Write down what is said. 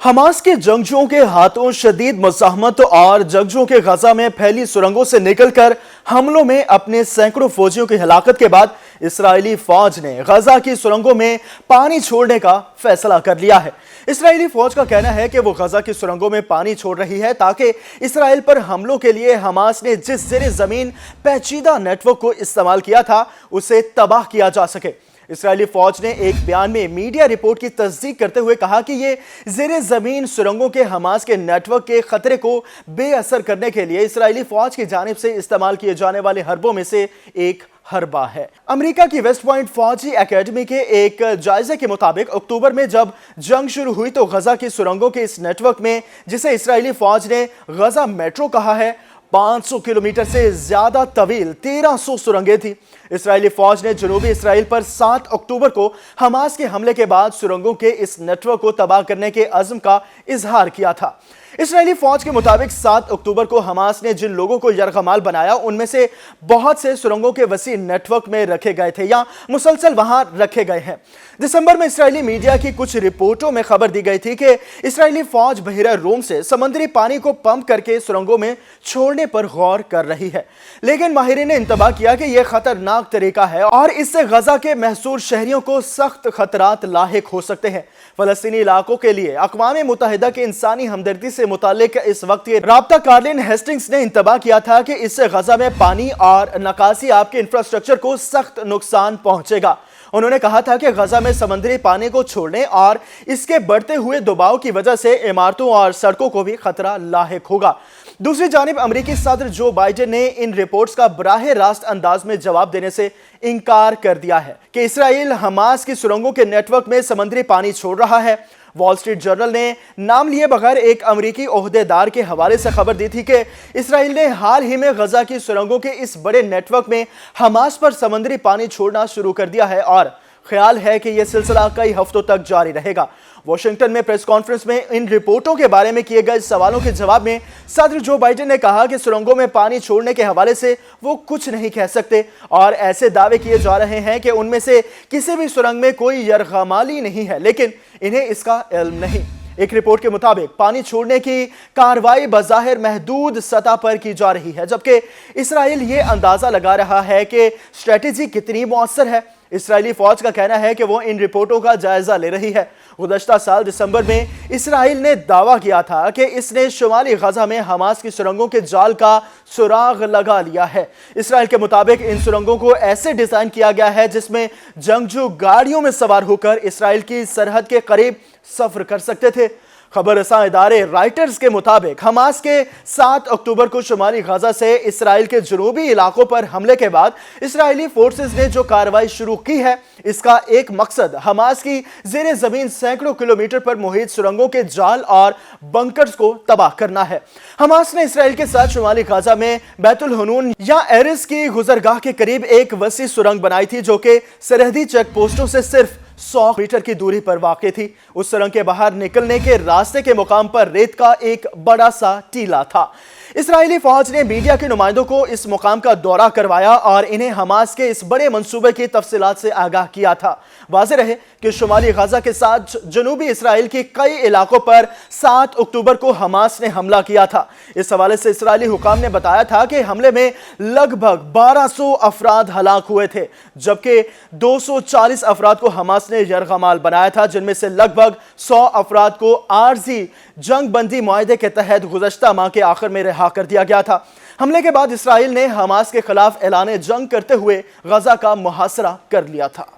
Hamas के जंगजुओं के हाथों शदीद मुज़ाहमत और जंगजुओं के गजा में फैली सुरंगों से निकलकर हमलों में अपने सैकड़ों फौजियों की हलाकत के बाद इस्राएली फौज ने गजा की सुरंगों में पानी छोड़ने का फैसला कर लिया है। इस्राएली फौज का कहना है कि वो गजा की सुरंगों में पानी छोड़ रही है ताकि इसराइल पर हमलों के लिए हमास ने जिस ज़ेरे ज़मीन पेचीदा नेटवर्क को इस्तेमाल किया था उसे तबाह किया जा सके। इस्राएली फौज ने एक बयान में मीडिया रिपोर्ट की तस्दीक करते हुए कहा कि ये ज़ेरे ज़मीन सुरंगों के हमास के नेटवर्क के खतरे को बेअसर करने के लिए इस्राएली फौज की जानिब से इस्तेमाल किए जाने वाले हरबों में से एक हरबा है। अमेरिका की वेस्ट पॉइंट फौजी एकेडमी के एक जायजे के मुताबिक अक्टूबर में जब जंग शुरू हुई तो गजा की सुरंगों के इस नेटवर्क में, जिसे इस्राएली फौज ने गजा मेट्रो कहा है, 500 किलोमीटर से ज्यादा तवील 1300 सुरंगें थी। इस्राएली फौज ने जनूबी इसराइल पर 7 अक्टूबर को हमास के हमले के बाद सुरंगों के इस नेटवर्क को तबाह करने के अज़्म का इजहार किया था। इस्राएली फौज के मुताबिक 7 अक्टूबर को हमास ने जिन लोगों को यरगमाल बनाया उनमें से बहुत से सुरंगों के वसी नेटवर्क में रखे गए थे या मुसलसल वहां रखे गए हैं। दिसंबर में इस्राएली मीडिया की कुछ रिपोर्टों में खबर दी गई थी कि इस्राएली फौज बहिरा रोम से समुद्री पानी को पंप करके सुरंगों में छोड़ने पर गौर कर रही है, लेकिन माहिरीन ने इंतबाह किया कि यह खतरनाक तरीका है और इससे गजा के महसूर शहरियों को सख्त खतरात लाहिक हो सकते हैं। फलस्तीनी इलाकों के लिए अक़वाम मुत्तहिदा के इंसानी हमदर्दी से मुताल्लिक इस वक्त ये राब्ता कार्लिन हेस्टिंग्स ने इंतबाह किया था कि इससे गजा में पानी और नकासी आपके इंफ्रास्ट्रक्चर को सख्त नुकसान पहुंचेगा। उन्होंने कहा था कि गजा में समुद्री पानी को छोड़ने और इसके बढ़ते हुए दबाव की वजह से इमारतों और सड़कों को भी खतरा लाहिक होगा। दूसरी जानिब अमेरिकी सदर जो बाइडेन ने इन रिपोर्ट्स का बराह रास्त अंदाज में जवाब देने से इनकार कर दिया है कि इसराइल हमास की सुरंगों के नेटवर्क में समुद्री पानी छोड़ रहा है। वॉल स्ट्रीट जर्नल ने नाम लिए बगैर एक अमेरिकी ओहदेदार के हवाले से खबर दी थी कि इसराइल ने हाल ही में गजा की सुरंगों के इस बड़े नेटवर्क में हमास पर समुद्री पानी छोड़ना शुरू कर दिया है और ख्याल है कि यह सिलसिला कई हफ्तों तक जारी रहेगा। वाशिंगटन में प्रेस कॉन्फ्रेंस में इन रिपोर्टों के बारे में किए गए सवालों के जवाब में सदर जो बाइडेन ने कहा कि सुरंगों में पानी छोड़ने के हवाले से वो कुछ नहीं कह सकते और ऐसे दावे किए जा रहे हैं कि उनमें से किसी भी सुरंग में कोई यरगमाली नहीं है, लेकिन इन्हें इसका इल्म नहीं। एक रिपोर्ट के मुताबिक पानी छोड़ने की कार्रवाई बज़ाहिर महदूद सतह पर की जा रही है, जबकि इसराइल ये अंदाजा लगा रहा है कि स्ट्रेटेजी कितनी मौसर है। इसराइली फौज का कहना है कि वो इन रिपोर्टों का जायजा ले रही है। गुज़श्ता साल दिसंबर में इसराइल ने दावा किया था कि इसने शुमाली गजा में हमास की सुरंगों के जाल का सुराग लगा लिया है। इसराइल के मुताबिक इन सुरंगों को ऐसे डिजाइन किया गया है जिसमें जंगजू गाड़ियों में सवार होकर इसराइल की सरहद के करीब सफर कर सकते थे। खबर रसां इदारे राइटर्स के मुताबिक हमास के 7 अक्टूबर को शुमाली गजा से इसराइल के जनूबी इलाकों पर हमले के बाद इसराइली फोर्सेस ने जो कार्रवाई शुरू की है, इसका एक मकसद हमास की ज़ेरे ज़मीन सैकड़ों किलोमीटर पर मुहित सुरंगों के जाल और बंकर्स को तबाह करना है। हमास ने इसराइल के साथ शुमाली गजा में बैतुल हनून या एरिस की गुजरगाह के करीब एक वसी सुरंग बनाई थी जो कि सरहदी चेक पोस्टों से सिर्फ 100 मीटर की दूरी पर वाक़ थी। उस सुरंग के बाहर निकलने के रास्ते के मुकाम पर रेत का एक बड़ा सा टीला था। इस्राएली फौज ने मीडिया के नुमाइंदों को इस मुकाम का दौरा करवाया और इन्हें हमास के इस बड़े मंसूबे की तफसीलात से आगाह किया था। वाज़ेह रहे कि शुमाली गजा के साथ जनूबी इसराइल के कई इलाकों पर 7 अक्टूबर को हमास ने हमला किया था। इस हवाले से इसराइली हुकाम ने बताया था कि हमले में लगभग 1200 अफराद हलाक हुए थे, जबकि 240 अफराद को हमास ने यरगमाल बनाया था, जिनमें से लगभग 100 अफराद को आर्जी जंग बंदी मुआहदे के तहत गुज़श्ता माह के आखिर में रिहा कर दिया गया था। हमले के बाद इसराइल ने हमास के खिलाफ ऐलान जंग करते हुए गजा का मुहासरा कर लिया था।